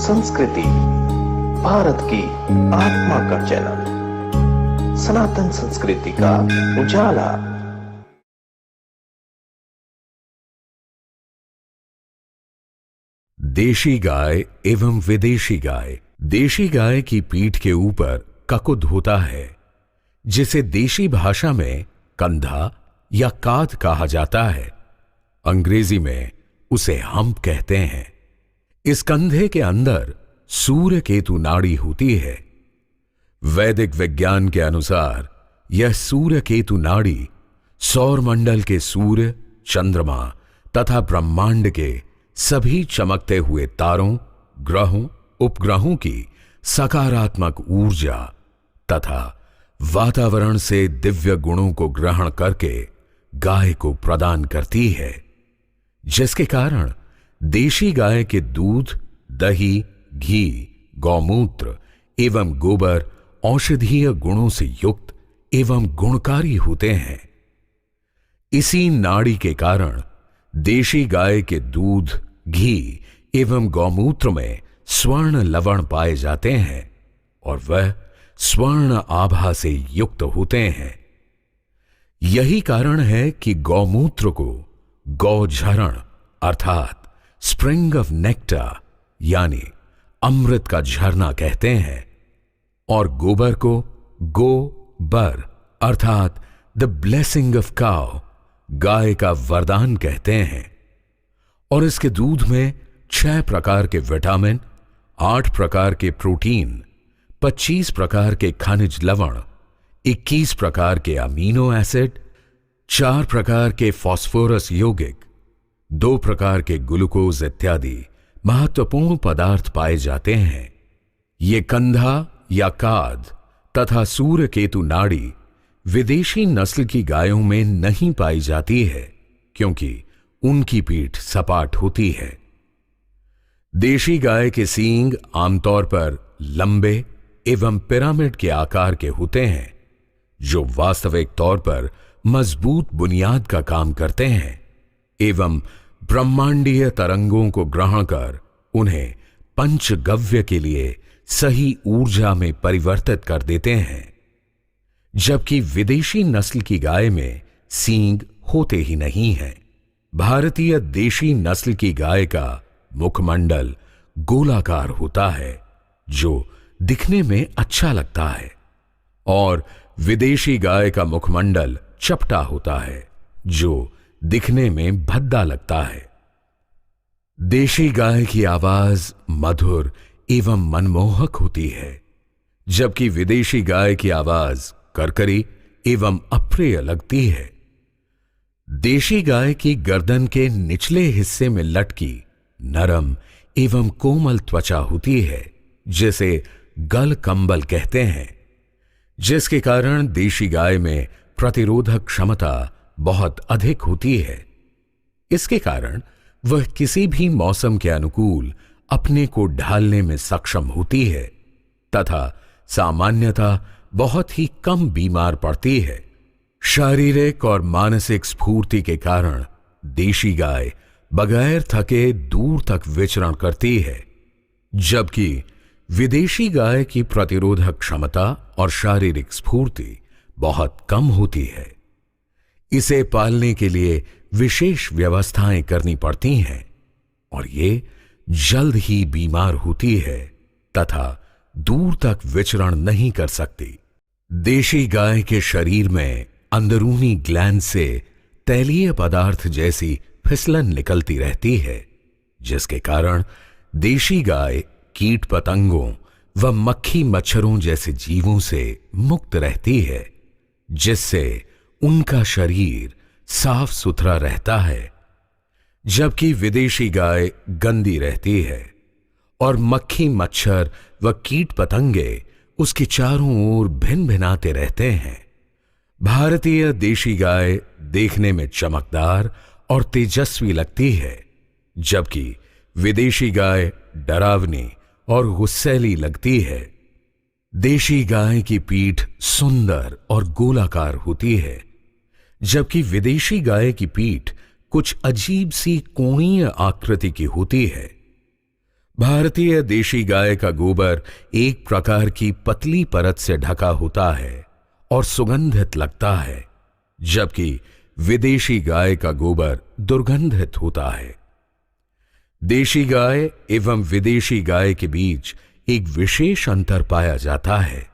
संस्कृति, भारत की आत्मा का चैनल, सनातन संस्कृति का उजाला। देशी गाय एवं विदेशी गाय। देशी गाय की पीठ के ऊपर ककुद होता है, जिसे देशी भाषा में कंधा या काद कहा जाता है। अंग्रेजी में उसे हम्प कहते हैं। इस कंधे के अंदर सूर्य केतु नाड़ी होती है। वैदिक विज्ञान के अनुसार यह सूर्य केतु नाड़ी सौरमंडल के सूर्य, चंद्रमा तथा ब्रह्मांड के सभी चमकते हुए तारों, ग्रहों, उपग्रहों की सकारात्मक ऊर्जा तथा वातावरण से दिव्य गुणों को ग्रहण करके गाय को प्रदान करती है, जिसके कारण देशी गाय के दूध, दही, घी, गौमूत्र एवं गोबर औषधीय गुणों से युक्त एवं गुणकारी होते हैं। इसी नाड़ी के कारण देशी गाय के दूध, घी एवं गौमूत्र में स्वर्ण लवण पाए जाते हैं और वह स्वर्ण आभा से युक्त होते हैं। यही कारण है कि गौमूत्र को गौझरण अर्थात स्प्रिंग ऑफ नेक्टर यानी अमृत का झरना कहते हैं और गोबर को गो-बर अर्थात द ब्लेसिंग ऑफ काउ, गाय का वरदान कहते हैं। और इसके दूध में 6 प्रकार के विटामिन, 8 प्रकार के प्रोटीन, 25 प्रकार के खनिज लवण, 21 प्रकार के अमीनो एसिड, 4 प्रकार के फास्फोरस यौगिक, 2 प्रकार के ग्लूकोज इत्यादि महत्वपूर्ण पदार्थ पाए जाते हैं। ये कंधा या काद तथा सूर्य केतु नाड़ी विदेशी नस्ल की गायों में नहीं पाई जाती है, क्योंकि उनकी पीठ सपाट होती है। देशी गाय के सींग आमतौर पर लंबे एवं पिरामिड के आकार के होते हैं, जो वास्तविक तौर पर मजबूत बुनियाद का काम करते हैं एवं ब्रह्मांडीय तरंगों को ग्रहण कर उन्हें पंचगव्य के लिए सही ऊर्जा में परिवर्तित कर देते हैं, जबकि विदेशी नस्ल की गाय में सींग होते ही नहीं है। भारतीय देशी नस्ल की गाय का मुखमंडल गोलाकार होता है, जो दिखने में अच्छा लगता है, और विदेशी गाय का मुखमंडल चपटा होता है, जो दिखने में भद्दा लगता है। देशी गाय की आवाज मधुर एवं मनमोहक होती है, जबकि विदेशी गाय की आवाज करकरी एवं अप्रिय लगती है। देशी गाय की गर्दन के निचले हिस्से में लटकी नरम एवं कोमल त्वचा होती है, जिसे गल कंबल कहते हैं, जिसके कारण देशी गाय में प्रतिरोधक क्षमता बहुत अधिक होती है। इसके कारण वह किसी भी मौसम के अनुकूल अपने को ढालने में सक्षम होती है तथा सामान्यतः बहुत ही कम बीमार पड़ती है। शारीरिक और मानसिक स्फूर्ति के कारण देशी गाय बगैर थके दूर तक विचरण करती है, जबकि विदेशी गाय की प्रतिरोधक क्षमता और शारीरिक स्फूर्ति बहुत कम होती है। इसे पालने के लिए विशेष व्यवस्थाएं करनी पड़ती हैं और ये जल्द ही बीमार होती है तथा दूर तक विचरण नहीं कर सकती। देशी गाय के शरीर में अंदरूनी ग्लैंड से तैलीय पदार्थ जैसी फिसलन निकलती रहती है, जिसके कारण देशी गाय कीट पतंगों व मक्खी मच्छरों जैसे जीवों से मुक्त रहती है, जिससे उनका शरीर साफ सुथरा रहता है। जबकि विदेशी गाय गंदी रहती है और मक्खी मच्छर व कीट पतंगे उसके चारों ओर भिन भिनाते रहते हैं। भारतीय देशी गाय देखने में चमकदार और तेजस्वी लगती है, जबकि विदेशी गाय डरावनी और गुस्सैली लगती है। देशी गाय की पीठ सुंदर और गोलाकार होती है, जबकि विदेशी गाय की पीठ कुछ अजीब सी कोणीय आकृति की होती है। भारतीय देशी गाय का गोबर एक प्रकार की पतली परत से ढका होता है और सुगंधित लगता है, जबकि विदेशी गाय का गोबर दुर्गंधित होता है। देशी गाय एवं विदेशी गाय के बीच एक विशेष अंतर पाया जाता है।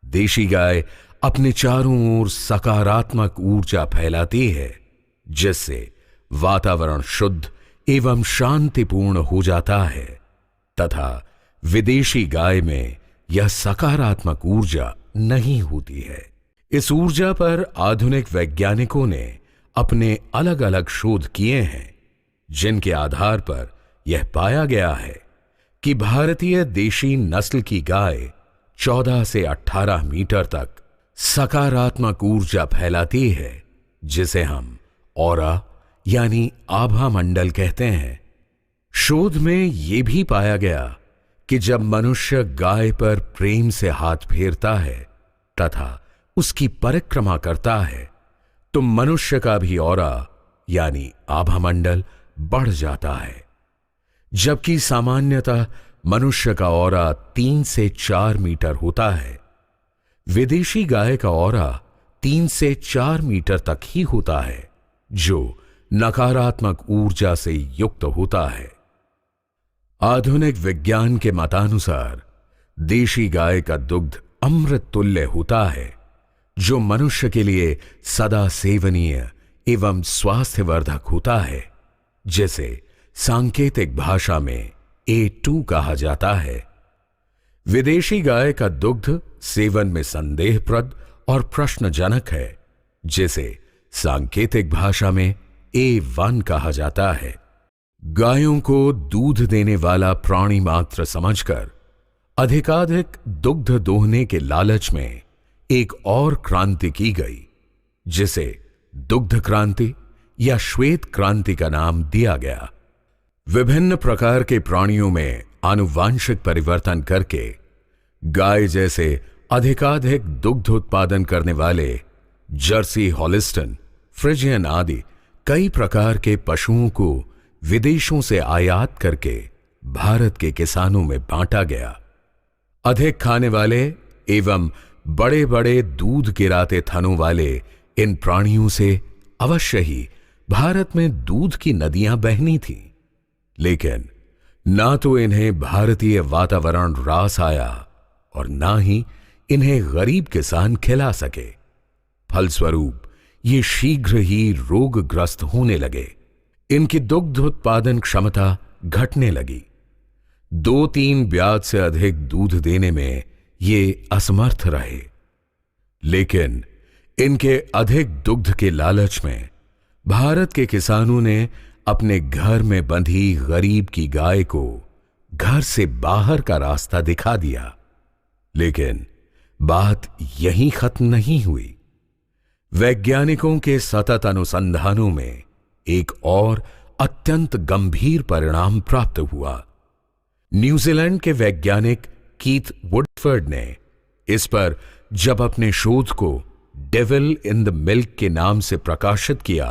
देशी गाय अपने चारों ओर सकारात्मक ऊर्जा फैलाती है, जिससे वातावरण शुद्ध एवं शांतिपूर्ण हो जाता है, तथा विदेशी गाय में यह सकारात्मक ऊर्जा नहीं होती है। इस ऊर्जा पर आधुनिक वैज्ञानिकों ने अपने अलग अलग शोध किए हैं, जिनके आधार पर यह पाया गया है कि भारतीय देशी नस्ल की गाय 14 से 18 मीटर तक सकारात्मक ऊर्जा फैलाती है, जिसे हम ऑरा यानी आभा मंडल कहते हैं। शोध में यह भी पाया गया कि जब मनुष्य गाय पर प्रेम से हाथ फेरता है तथा उसकी परिक्रमा करता है, तो मनुष्य का भी ऑरा यानी आभा मंडल बढ़ जाता है, जबकि सामान्यतः मनुष्य का ऑरा 3 से 4 मीटर होता है। विदेशी गाय का ऑरा 3 से 4 मीटर तक ही होता है, जो नकारात्मक ऊर्जा से युक्त होता है। आधुनिक विज्ञान के मतानुसार देशी गाय का दुग्ध अमृत तुल्य होता है, जो मनुष्य के लिए सदा सेवनीय एवं स्वास्थ्यवर्धक होता है, जिसे सांकेतिक भाषा में A2 कहा जाता है। विदेशी गाय का दुग्ध सेवन में संदेहप्रद और प्रश्नजनक है, जिसे सांकेतिक भाषा में A1 कहा जाता है। गायों को दूध देने वाला प्राणी मात्र समझकर अधिकाधिक दुग्ध दोहने के लालच में एक और क्रांति की गई, जिसे दुग्ध क्रांति या श्वेत क्रांति का नाम दिया गया। विभिन्न प्रकार के प्राणियों में आनुवांशिक परिवर्तन करके गाय जैसे अधिकाधिक दुग्ध उत्पादन करने वाले जर्सी हॉलिस्टन, फ्रिजियन आदि कई प्रकार के पशुओं को विदेशों से आयात करके भारत के किसानों में बांटा गया। अधिक खाने वाले एवं बड़े बड़े दूध गिराते थनों वाले इन प्राणियों से अवश्य ही भारत में दूध की नदियां बहनी थीं, लेकिन ना तो इन्हें भारतीय वातावरण रास आया और ना ही इन्हें गरीब किसान खिला सके। फलस्वरूप ये शीघ्र ही रोगग्रस्त होने लगे। इनकी दुग्ध उत्पादन क्षमता घटने लगी। 2-3 ब्याज से अधिक दूध देने में ये असमर्थ रहे। लेकिन इनके अधिक दुग्ध के लालच में भारत के किसानों ने अपने घर में बंधी गरीब की गाय को घर से बाहर का रास्ता दिखा दिया। लेकिन बात यहीं खत्म नहीं हुई। वैज्ञानिकों के सतत अनुसंधानों में एक और अत्यंत गंभीर परिणाम प्राप्त हुआ। न्यूजीलैंड के वैज्ञानिक कीथ वुडफर्ड ने इस पर जब अपने शोध को डेविल इन द मिल्क के नाम से प्रकाशित किया,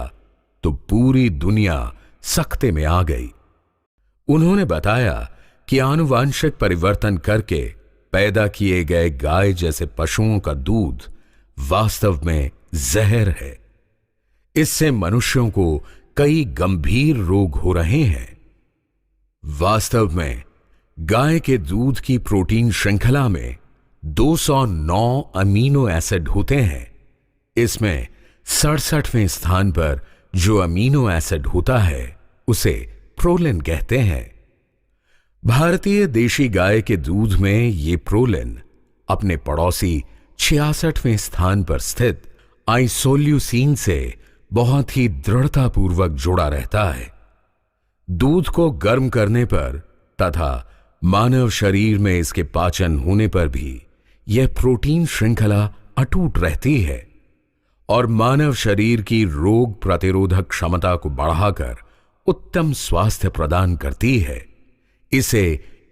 तो पूरी दुनिया सख्ते में आ गई। उन्होंने बताया कि आनुवांशिक परिवर्तन करके पैदा किए गए गाय जैसे पशुओं का दूध वास्तव में जहर है। इससे मनुष्यों को कई गंभीर रोग हो रहे हैं। वास्तव में गाय के दूध की प्रोटीन श्रृंखला में 209 अमीनो एसिड होते हैं। इसमें 67वें स्थान पर जो अमीनो एसिड होता है उसे प्रोलिन कहते हैं। भारतीय देशी गाय के दूध में ये प्रोलिन अपने पड़ोसी 66वें स्थान पर स्थित आइसोल्यूसिन से बहुत ही दृढ़तापूर्वक जुड़ा रहता है। दूध को गर्म करने पर तथा मानव शरीर में इसके पाचन होने पर भी यह प्रोटीन श्रृंखला अटूट रहती है और मानव शरीर की रोग प्रतिरोधक क्षमता को बढ़ाकर उत्तम स्वास्थ्य प्रदान करती है। इसे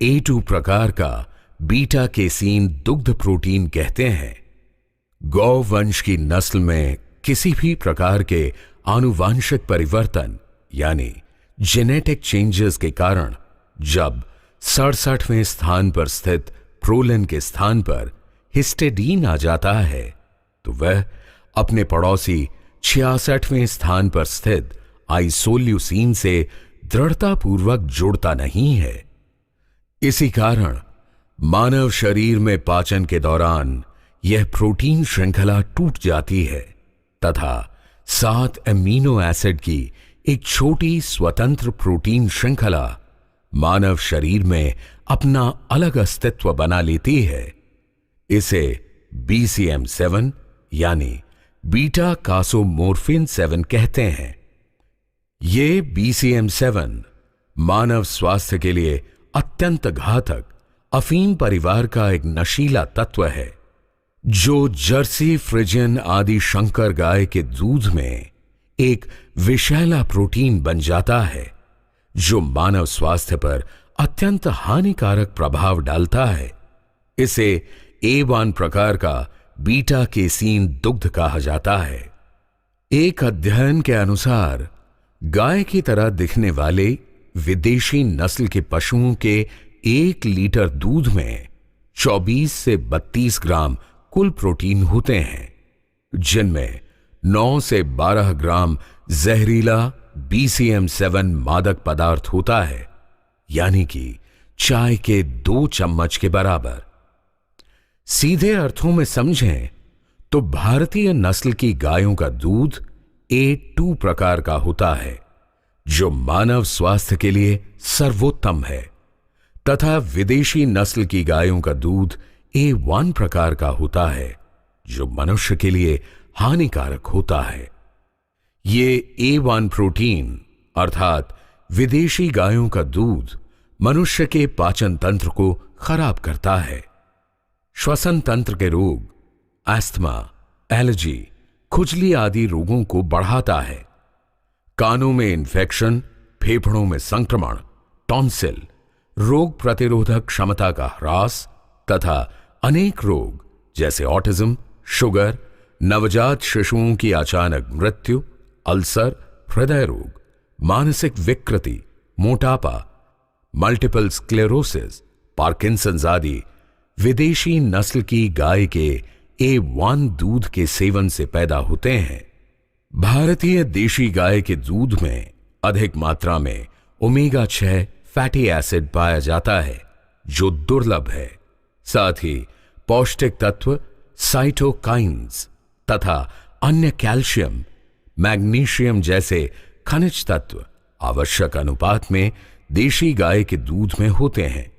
A2 प्रकार का बीटा केसीन दुग्ध प्रोटीन कहते हैं। गौ वंश की नस्ल में किसी भी प्रकार के आनुवांशिक परिवर्तन यानी जेनेटिक चेंजेस के कारण जब 67वें स्थान पर स्थित प्रोलिन के स्थान पर हिस्टेडीन आ जाता है तो वह अपने पड़ोसी 66वें स्थान पर स्थित आइसोल्यूसिन से दृढ़तापूर्वक जुड़ता नहीं है। इसी कारण मानव शरीर में पाचन के दौरान यह प्रोटीन श्रृंखला टूट जाती है तथा 7 एमिनो एसिड की एक छोटी स्वतंत्र प्रोटीन श्रृंखला मानव शरीर में अपना अलग अस्तित्व बना लेती है। इसे BCM7 यानी बीटा कासोमोर्फिन 7 कहते हैं। ये BCM7 मानव स्वास्थ्य के लिए अत्यंत घातक अफीम परिवार का एक नशीला तत्व है जो जर्सी फ्रिजियन आदि शंकर गाय के दूध में एक विषैला प्रोटीन बन जाता है जो मानव स्वास्थ्य पर अत्यंत हानिकारक प्रभाव डालता है। इसे A1 प्रकार का बीटा केसीन दुग्ध कहा जाता है। एक अध्ययन के अनुसार गाय की तरह दिखने वाले विदेशी नस्ल के पशुओं के 1 लीटर दूध में 24 से 32 ग्राम कुल प्रोटीन होते हैं, जिनमें 9 से 12 ग्राम जहरीला BCM7 मादक पदार्थ होता है, यानी कि चाय के 2 चम्मच के बराबर। सीधे अर्थों में समझें तो भारतीय नस्ल की गायों का दूध A2 प्रकार का होता है जो मानव स्वास्थ्य के लिए सर्वोत्तम है तथा विदेशी नस्ल की गायों का दूध A1 प्रकार का होता है जो मनुष्य के लिए हानिकारक होता है। ये A1 प्रोटीन अर्थात विदेशी गायों का दूध मनुष्य के पाचन तंत्र को खराब करता है, श्वसन तंत्र के रोग, अस्थमा, एलर्जी, खुजली आदि रोगों को बढ़ाता है, कानों में इन्फेक्शन, फेफड़ों में संक्रमण, टॉन्सिल, रोग प्रतिरोधक क्षमता का ह्रास तथा अनेक रोग जैसे ऑटिज्म, शुगर, नवजात शिशुओं की अचानक मृत्यु, अल्सर, हृदय रोग, मानसिक विकृति, मोटापा, मल्टीपल स्क्लेरोसिस, पार्किंसंस आदि विदेशी नस्ल की गाय के A1 दूध के सेवन से पैदा होते हैं। भारतीय देशी गाय के दूध में अधिक मात्रा में ओमेगा 6 फैटी एसिड पाया जाता है जो दुर्लभ है। साथ ही पौष्टिक तत्व साइटोकाइन्स तथा अन्य कैल्शियम, मैग्नीशियम जैसे खनिज तत्व आवश्यक अनुपात में देशी गाय के दूध में होते हैं।